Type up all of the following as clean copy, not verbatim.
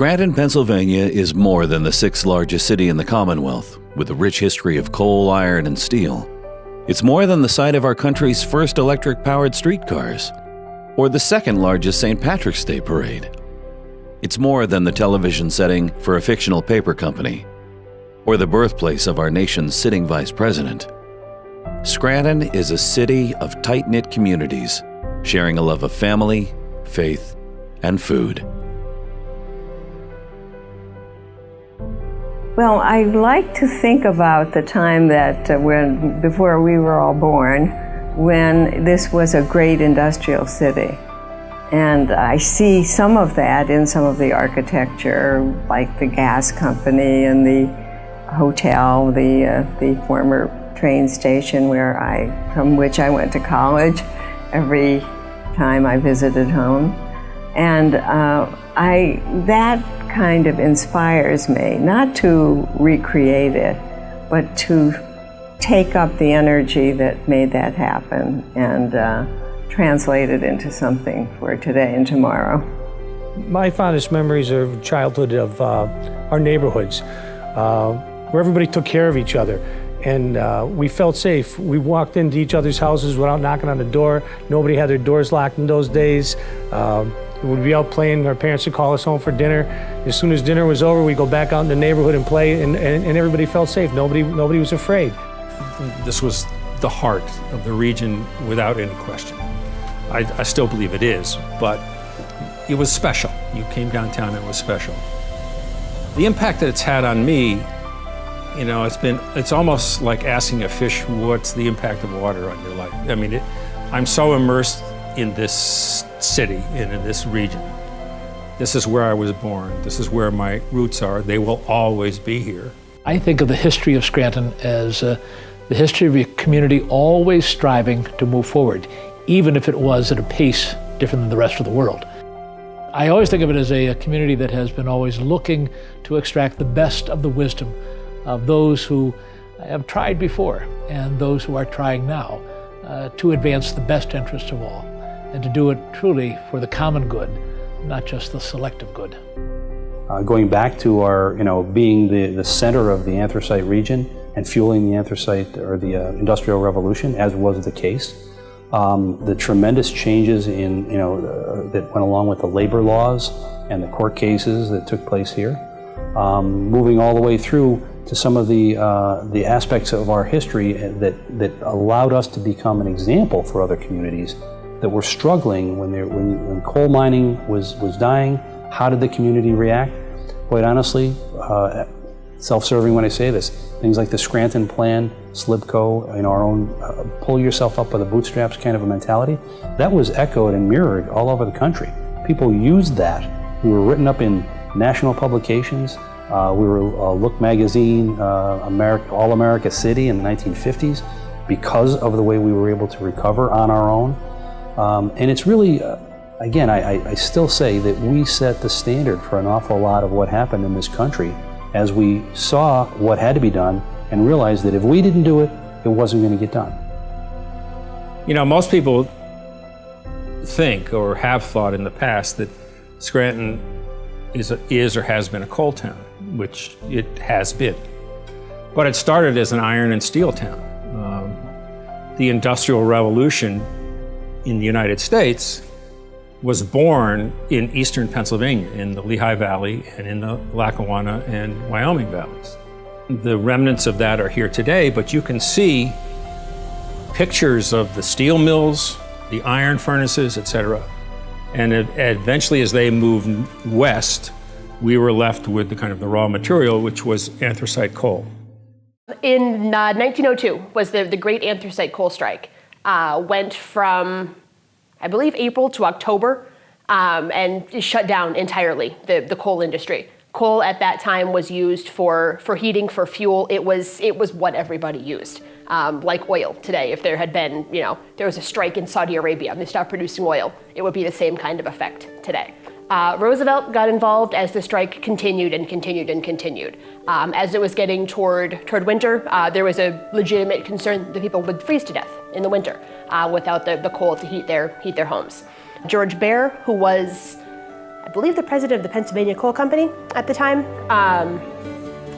Scranton, Pennsylvania is more than the sixth largest city in the Commonwealth, with a rich history of coal, iron, and steel. It's more than the site of our country's first electric-powered streetcars, or the second largest St. Patrick's Day parade. It's more than the television setting for a fictional paper company, or the birthplace of our nation's sitting vice president. Scranton is a city of tight-knit communities, sharing a love of family, faith, and food. Well, I like to think about the time that before we were all born, when this was a great industrial city. And I see some of that in some of the architecture, like the gas company and the hotel, the former train station from which I went to college every time I visited home. And that kind of inspires me, not to recreate it, but to take up the energy that made that happen and translate it into something for today and tomorrow. My fondest memories are of childhood of our neighborhoods, where everybody took care of each other. And we felt safe. We walked into each other's houses without knocking on the door. Nobody had their doors locked in those days. We'd be out playing. Our parents would call us home for dinner. As soon as dinner was over, we'd go back out in the neighborhood and play, and everybody felt safe. Nobody was afraid. This was the heart of the region without any question. I still believe it is, but it was special. You came downtown, it was special. The impact that it's had on me, you know, it's almost like asking a fish, what's the impact of water on your life? I mean, I'm so immersed in this city and in this region. This is where I was born. This is where my roots are. They will always be here. I think of the history of Scranton as the history of a community always striving to move forward, even if it was at a pace different than the rest of the world. I always think of it as a community that has been always looking to extract the best of the wisdom of those who have tried before and those who are trying now to advance the best interest of all, and to do it truly for the common good, not just the selective good. Going back to our, being the center of the anthracite region and fueling the anthracite or the Industrial Revolution, as was the case, the tremendous changes that went along with the labor laws and the court cases that took place here, moving all the way through to some of the aspects of our history that allowed us to become an example for other communities that were struggling when coal mining was dying. How did the community react? Quite honestly, self-serving when I say this, things like the Scranton Plan, SLIBCO, our own pull yourself up by the bootstraps kind of a mentality, that was echoed and mirrored all over the country. People used that. We were written up in national publications. We were Look Magazine, All America City in the 1950s because of the way we were able to recover on our own. And it's really, again, I still say that we set the standard for an awful lot of what happened in this country as we saw what had to be done and realized that if we didn't do it, it wasn't going to get done. Most people think or have thought in the past that Scranton is or has been a coal town, which it has been. But it started as an iron and steel town. The Industrial Revolution in the United States was born in eastern Pennsylvania, in the Lehigh Valley and in the Lackawanna and Wyoming valleys. The remnants of that are here today, but you can see pictures of the steel mills, the iron furnaces, etc. And eventually, as they moved west, we were left with the raw material, which was anthracite coal. In 1902 was the Great Anthracite Coal Strike. Went from, I believe, April to October, and shut down entirely the coal industry. Coal at that time was used for heating, for fuel. It was what everybody used, like oil today. If there had been, there was a strike in Saudi Arabia and they stopped producing oil, it would be the same kind of effect today. Roosevelt got involved as the strike continued and continued and continued. As it was getting toward winter, there was a legitimate concern that people would freeze to death in the winter without the coal to heat their homes. George Bear, who was, I believe the president of the Pennsylvania Coal Company at the time,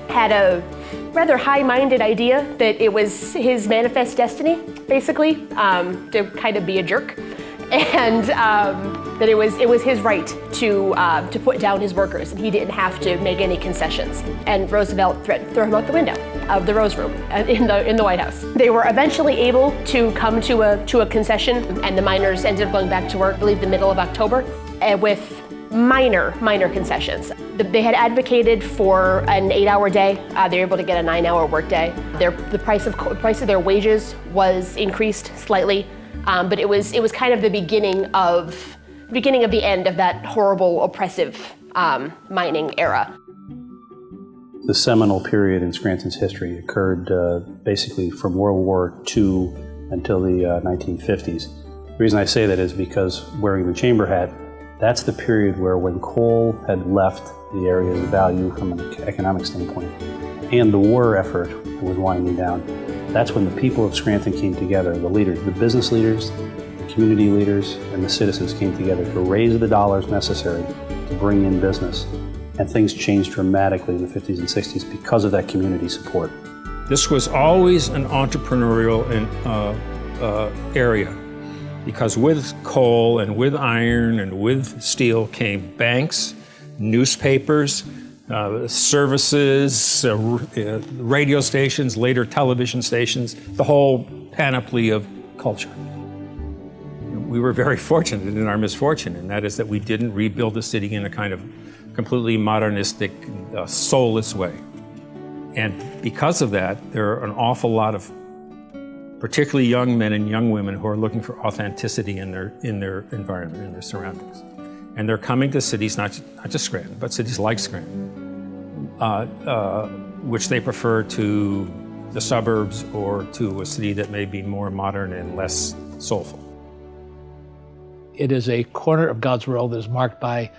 had a rather high-minded idea that it was his manifest destiny, basically, to kind of be a jerk, and that it was his right to put down his workers, and he didn't have to make any concessions. And Roosevelt threatened to throw him out the window of the Rose Room in the White House. They were eventually able to come to a concession, and the miners ended up going back to work, I believe, the middle of October, with minor concessions. They had advocated for an 8-hour day. They were able to get a 9-hour workday. The price of their wages was increased slightly, but it was kind of the beginning of the end of that horrible, oppressive mining era. The seminal period in Scranton's history occurred basically from World War II until the 1950s. The reason I say that is because wearing the chamber hat, that's the period where when coal had left the area's value from an economic standpoint and the war effort was winding down, that's when the people of Scranton came together, the leaders, the business leaders, the community leaders, and the citizens came together to raise the dollars necessary to bring in business. And things changed dramatically in the 50s and 60s because of that community support. This was always an entrepreneurial area, because with coal and with iron and with steel came banks, newspapers, services, radio stations, later television stations, the whole panoply of culture. We were very fortunate in our misfortune, and that is that we didn't rebuild the city in a kind of completely modernistic, soulless way. And because of that, there are an awful lot of particularly young men and young women who are looking for authenticity in their environment, in their surroundings. And they're coming to cities, not just Scranton, but cities like Scranton, which they prefer to the suburbs or to a city that may be more modern and less soulful. It is a corner of God's world that is marked by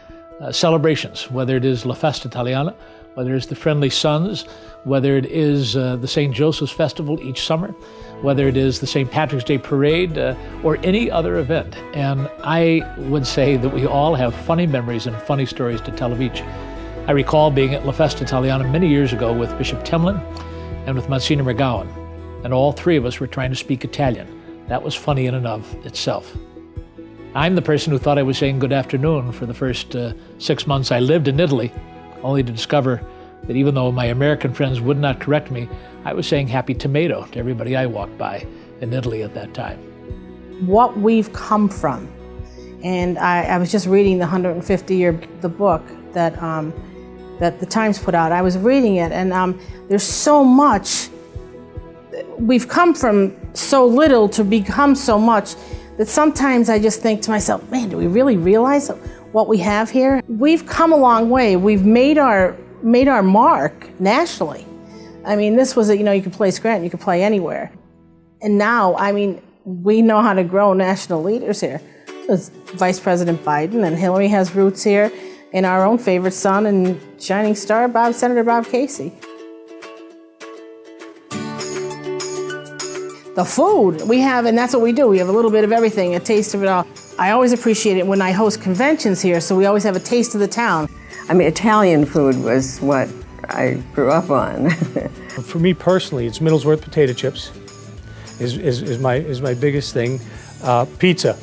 celebrations, whether it is La Festa Italiana, whether it's the Friendly Sons, whether it is the St. Joseph's Festival each summer, whether it is the St. Patrick's Day Parade, or any other event. And I would say that we all have funny memories and funny stories to tell of each. I recall being at La Festa Italiana many years ago with Bishop Timlin and with Monsignor McGowan, and all three of us were trying to speak Italian. That was funny in and of itself. I'm the person who thought I was saying good afternoon for the first 6 months I lived in Italy, only to discover that even though my American friends would not correct me, I was saying happy tomato to everybody I walked by in Italy at that time. What we've come from, and I was just reading the 150-year book that that the Times put out. I was reading it, and there's so much. We've come from so little to become so much that sometimes I just think to myself, man, do we really realize what we have here? We've come a long way. We've made our mark nationally. I mean, this was you could play Scranton, you could play anywhere. And now, I mean, we know how to grow national leaders here. There's Vice President Biden, and Hillary has roots here, and our own favorite son and shining star, Senator Bob Casey. The food we have, and that's what we do. We have a little bit of everything, a taste of it all. I always appreciate it when I host conventions here, so we always have a taste of the town. I mean, Italian food was what I grew up on. For me personally, it's Middlesworth potato chips is my biggest thing. Pizza.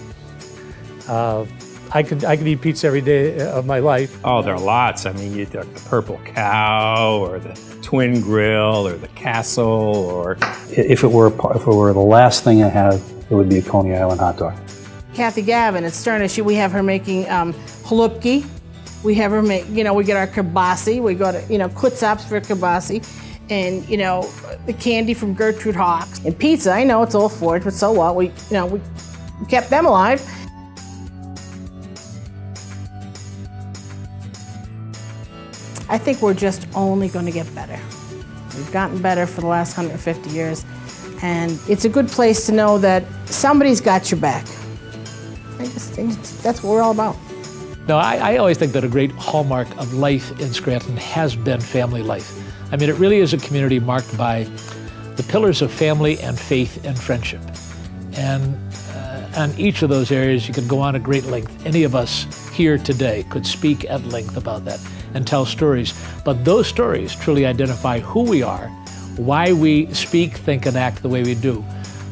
I could eat pizza every day of my life. Oh, there are lots. I mean, you got the Purple Cow, or the Twin Grill, or the Castle, or... If it were the last thing I had, it would be a Coney Island hot dog. Kathy Gavin at Sternish, we have her making halupki. We have her make, we get our kielbasa. We go to, Kutzaps for kielbasa. And, the candy from Gertrude Hawkes. And pizza, I know it's Old Forge, but so what? We kept them alive. I think we're just only going to get better. We've gotten better for the last 150 years. And it's a good place to know that somebody's got your back. I just think that's what we're all about. No, I always think that a great hallmark of life in Scranton has been family life. I mean, it really is a community marked by the pillars of family and faith and friendship. And on each of those areas, you could go on at great length. Any of us here today could speak at length about that and tell stories. But those stories truly identify who we are, why we speak, think, and act the way we do.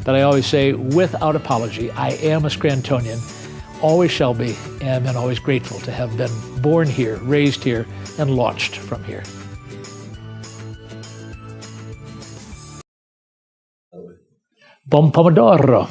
But I always say, without apology, I am a Scrantonian, always shall be, and I'm always grateful to have been born here, raised here, and launched from here. Buon pomodoro.